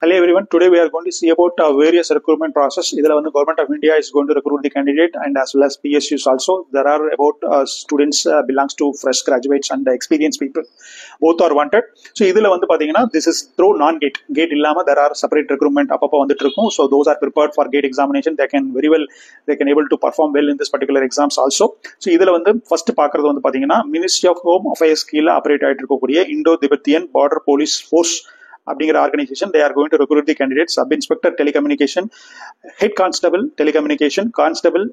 Hello everyone. Today we are going to see about various recruitment process. Idhula vandu Government of India is going to recruit the candidate and as well as PSUs also. There are about students belongs to fresh graduates and experienced people. Both are wanted. So idhula vandu pathina this is through non-gate. Gate illama there are separate recruitment appa vandittu irukum. So those are prepared for gate examination. They can able to perform well in this particular exams also. So idhula vandu first paakradhu vandu pathina Ministry of Home Affairs kila operate aayittu irukkoodiya Indo-Tibetan Border Police Force அப்படிங்கிற organisation they are going to recruit the candidates sub inspector telecommunication head constable telecommunication constable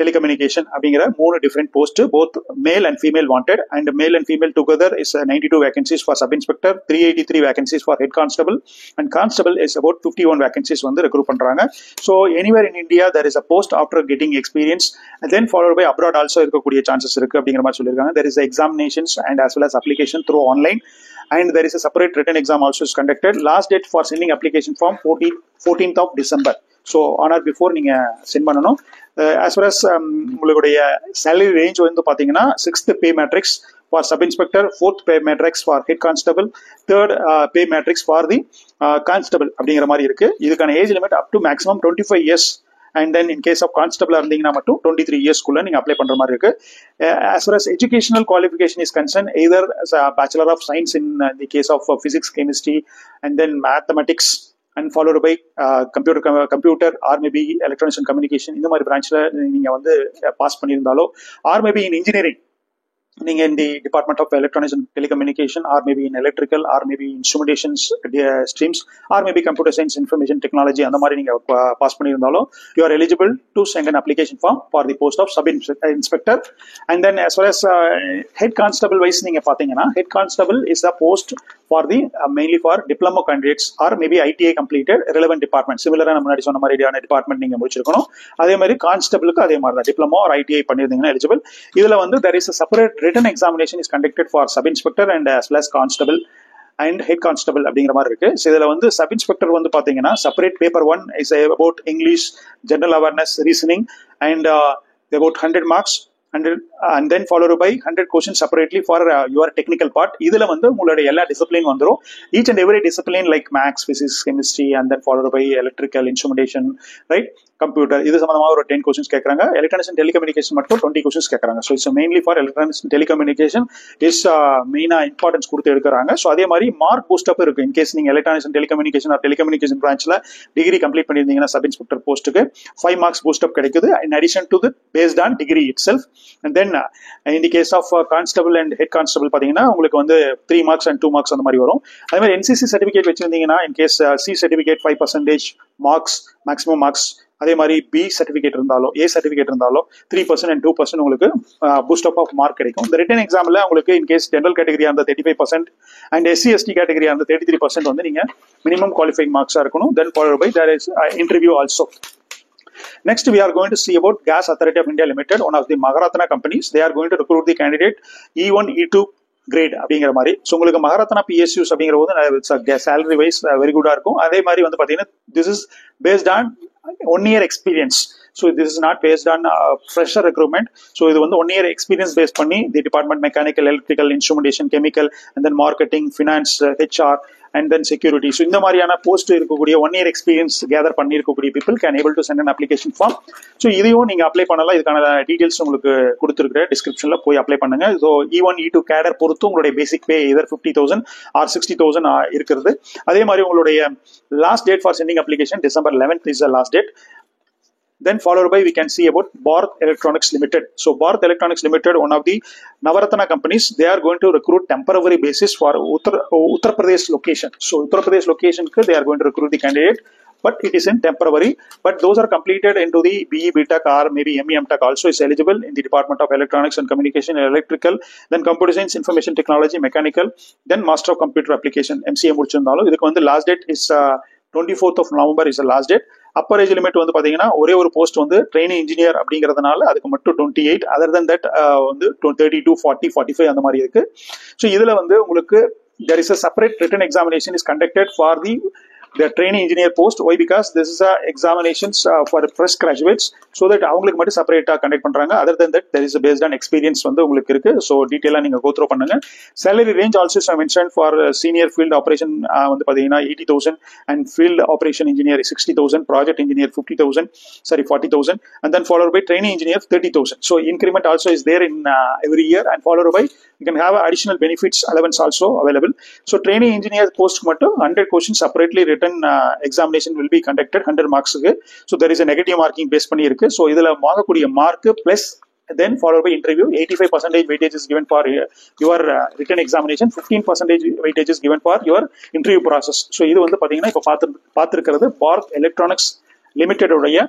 telecommunication அப்படிங்கிற மூணு different post both male and female wanted and male and female together is 92 vacancies for sub inspector 383 vacancies for head constable and constable is about 51 vacancies வந்து recruit பண்றாங்க. So anywhere in India there is a post after getting experience and then followed by abroad also இருக்கக்கூடிய chances இருக்கு அப்படிங்கிற மாதிரி சொல்லியிருக்காங்க. There is examinations and as well as application through online and there is a separate written exam also is conducted. Last date for sending application form 14th of December. So on or before நீங்க send பண்ணணும். As far as உங்களுடைய salary range வந்து பாத்தீங்கன்னா 6th pay matrix for sub inspector, 4th pay matrix for head constable, 3rd pay matrix for the constable அப்படிங்கிற மாதிரி இருக்கு. இதுக்கான age limit up to maximum 25 years and then in case of constable இருந்தீங்கன்னா மட்டும் 23 years குள்ள நீங்க apply பண்ற மாதிரி இருக்கு. As far as educational qualification is concerned, either as a bachelor of science in the case of physics, chemistry and then mathematics and followed by computer or maybe electronics and communication இந்த மாதிரி பிரான்ச்ல நீங்க வந்து pass பண்ணியிருந்தாலோ or maybe in engineering நீங்க in the department of electronics and telecommunication or maybe in electrical or maybe instrumentation streams or maybe computer science information technology அந்த மாதிரி நீங்க pass பண்ணியிருந்தாலோ you are eligible to send an application form for the post of sub inspector. And then as far as head constable wise நீங்க பாத்தீங்கன்னா head constable is the post for the mainly for diploma candidates or maybe ITI completed relevant department. Similar ஆன முன்னாடி சொன்ன மாதிரியான department நீங்க முடிச்சிருக்கணும். அதே மாதிரி கான்ஸ்டபிளுக்கு அதே மாதிரி தான் டிப்ளமோ or ITI பண்ணிருந்தீங்கன்னா eligible. இதுல வந்து there is a separate written examination is conducted for sub inspector and as well as constable and head constable அப்படிங்கிற மாதிரி இருக்கு. ஸோ இதுல வந்து சப் இன்ஸ்பெக்டர் வந்து பாத்தீங்கன்னா separate paper 1 is about English, general awareness, reasoning and about 100 marks and then followed by 100 questions separately for your technical part. இதுல வந்து உங்களுடைய எல்லா டிசிப்ளின் வந்துரும். Each and every discipline like maths, physics, chemistry and then followed by electrical, instrumentation, right, computer இது சம்பந்தமா ஒரு 10 questions கேக்குறாங்க. electronics and telecommunication மட்டும் 20 questions கேக்குறாங்க. So it's mainly for electronics and telecommunication is மெயினா இம்பார்ட்டன்ஸ் கொடுத்து எடுக்கறாங்க. So அதே மாதிரி மார்க் பூஸ்ட் அப் இருக்கு. in case நீங்க electronics and telecommunication or telecommunication branchல டிகிரி கம்ப்ளீட் பண்ணிருந்தீங்கன்னா சப் இன்ஸ்பெக்டர் போஸ்ட்க்கு 5 marks பூஸ்ட் அப் கிடைக்குது in addition to the based on degree itself. And then in the case of constable and head constable பாத்தீங்கன்னா உங்களுக்கு வந்து 3 marks and 2 marks அந்த மாதிரி வரும். அதே மாதிரி NCC சர்டிபிகேட் வச்சிருந்தீங்கன்னா in case C certificate 5% marks maximum marks. அதே மாதிரி B சர்டிபிகேட் இருந்தாலோ A சர்டிபிகேட் இருந்தாலோ 3% and 2% உங்களுக்கு பூஸ்ட் அப் ஆஃப் மார்க் கிடைக்கும். இந்த ரிட்டன் எக்ஸாம்ல உங்களுக்கு in case ஜெனரல் கேட்டகரியா இருந்தா 35% and SC ST கேட்டகரியா இருந்தா 33% வந்து நீங்க மினிமம் குவாலிஃபைங் மார்க்ஸா இருக்கணும். Then followed by there is interview also. Next, we are going to see about Gas Authority of India Limited, one of the Maharatna companies. They are going to recruit the candidate E1, E2 grade அப்படிங்கிற மாதிரி. So உங்களுக்கு Maharatna PSUs அப்படிங்கிற போது salary wise very குட்டா இருக்கும். அதே மாதிரி வந்து பாத்தீங்கன்னா this is based on 1 year experience. So this is not based on fresher recruitment. So இது வந்து 1 year experience based பண்ணி the department mechanical, electrical, instrumentation, chemical and then marketing, finance, HR and then security. So இந்த மாதிரியான post இருக்கக்கூடிய 1 year experience gather பண்ணி இருக்கக்கூடிய people can able to send an application form. So இதையும் நீங்க apply பண்ணலாம். இதுக்கான டீடைல்ஸ் உங்களுக்கு கொடுத்திருக்கிறேன் டிஸ்கிரிப்ஷன்ல போய் அப்ளை பண்ணுங்க. So E1, E2 கேடர் பொறுத்து உங்களுடைய பேசிக் பே either 50,000 or 60,000 இருக்குது. அதே மாதிரி உங்களுடைய last date for sending application December 11th is the last date. Then followed by we can see about Bharat Electronics Limited. So Bharat Electronics Limited, one of the Navaratna companies, they are going to recruit temporary basis for Uttar Pradesh location. So Uttar Pradesh location they are going to recruit the candidate, but it is in temporary. But those are completed into the BE BTech or maybe ME MTech also is eligible in the Department of Electronics and Communication, Electrical, then Computer Science, Information Technology, Mechanical, then Master of Computer Application MCA முடிச்சிருந்தாலும் இதுக்கு வந்து last date is 24th of November is the last date. Upper age limit வந்து பாத்தீங்கன்னா ஒரே ஒரு post வந்து training engineer அப்படிங்கறதுனால அதுக்கு மட்டும் 28. அதர் தென் தட் வந்து 32, 40, 45 அந்த மாதிரி இருக்கு. ஸோ இதுல வந்து உங்களுக்கு there is a separate written examination is conducted for the the training engineer post. Why? Because this is a examinations for fresh graduates, so that அவங்களுக்கு மட்டும் செப்பரேட்டா கண்டக்ட் பண்றாங்க. Other than that, there is a based on experience வந்து உங்களுக்கு இருக்கு. So டீடைலா நீங்க go through பண்ணுங்க. Salary range also I mentioned for senior field operation வந்து பாத்தீங்கன்னா 80,000 and field operation engineer 60,000, project engineer 40,000, and then followed by training engineer 30,000. So increment also is there in every year, and followed by you can have additional benefits allowance also available. So training engineer post மட்டும் 100 questions separately written examination will be conducted 100 marks. So there is a negative marking base பண்ணி இருக்கு. So இதுல வாங்கக்கூடிய mark plus then followed by interview. 85% weightage is given for your written examination, 15% weightage is given for your interview process. So இது வந்து பாத்தீங்கன்னா இப்ப பார்த்திருக்கிறது park electronics limited உடைய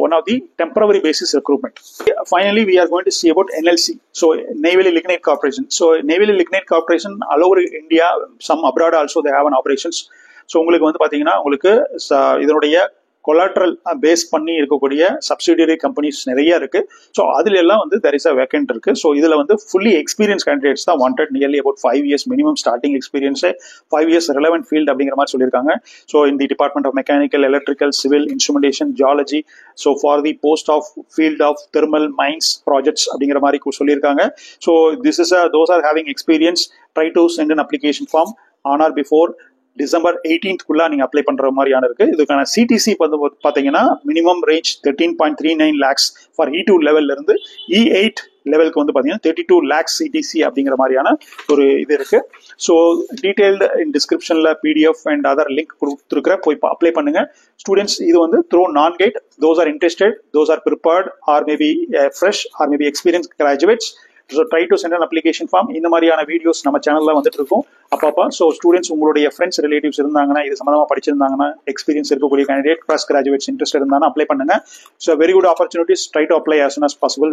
one of the temporary basis recruitment. Finally, we are going to see about NLC. So Naval Lignite Corporation. So Naval Lignite Corporation all over India, some abroad also they have an operations. So உங்களுக்கு வந்து பாத்தீங்கன்னா உங்களுக்கு இதனுடைய collateral base பண்ணி இருக்கக்கூடிய subsidiary companies நிறைய இருக்கு. So அதுல எல்லாம் வந்து there is a vacant இருக்கு. ஸோ இதுல வந்து fully experienced candidates தான் wanted, nearly about 5 years minimum starting experience, 5 years relevant field அப்படிங்கிற மாதிரி சொல்லியிருக்காங்க. So in the department of mechanical, electrical, civil, instrumentation, geology. So for the post of field of thermal mines projects அப்படிங்கிற மாதிரி சொல்லியிருக்காங்க. So this is those are having experience. Try to send an application form on or before December 18th குள்ள நீங்க apply பண்ற மாதிரியான இருக்கு. இதுக்கான CDC பாத்தீங்கன்னா minimum range 13.39 lakhs for E2 லெவல்ல இருந்து E8 லெவலுக்கு வந்து பாத்தீங்கன்னா 32 lakhs சிடிசி அப்படிங்கிற மாதிரியான ஒரு இது இருக்கு. ஸோ டீடைல்டு இன் டிஸ்கிரிப்ஷன்ல PDF அண்ட் அதர் லிங்க் கொடுத்துருக்கிற போய் அப்ளை பண்ணுங்க. ஸ்டூடெண்ட்ஸ் இது வந்து த்ரூ நான் gate, those are interested, those are prepared or maybe fresh or maybe experienced graduates. So try to send an application form. இந்த மாதிரியான வீடியோஸ் நம்ம சேனல்ல வந்துட்டு இருக்கும் அப்பப்பா. ஸோ ஸ்டூடெண்ட்ஸ் உங்களுடைய ஃப்ரெண்ட்ஸ் ரிலேட்டிவ்ஸ் இருந்தாங்கன்னா இது சம்பந்தமா படிச்சிருந்தாங்கன்னா எக்ஸ்பீரியன்ஸ் இருக்கக்கூடிய கேண்டிடேட் ஃப்ரெஷ் கிராஜுவேட்ஸ் இன்ட்ரெஸ்ட் இருந்தாங்கன்னா அப்ளை பண்ணுங்க. So very good opportunities. Try to apply as soon as possible.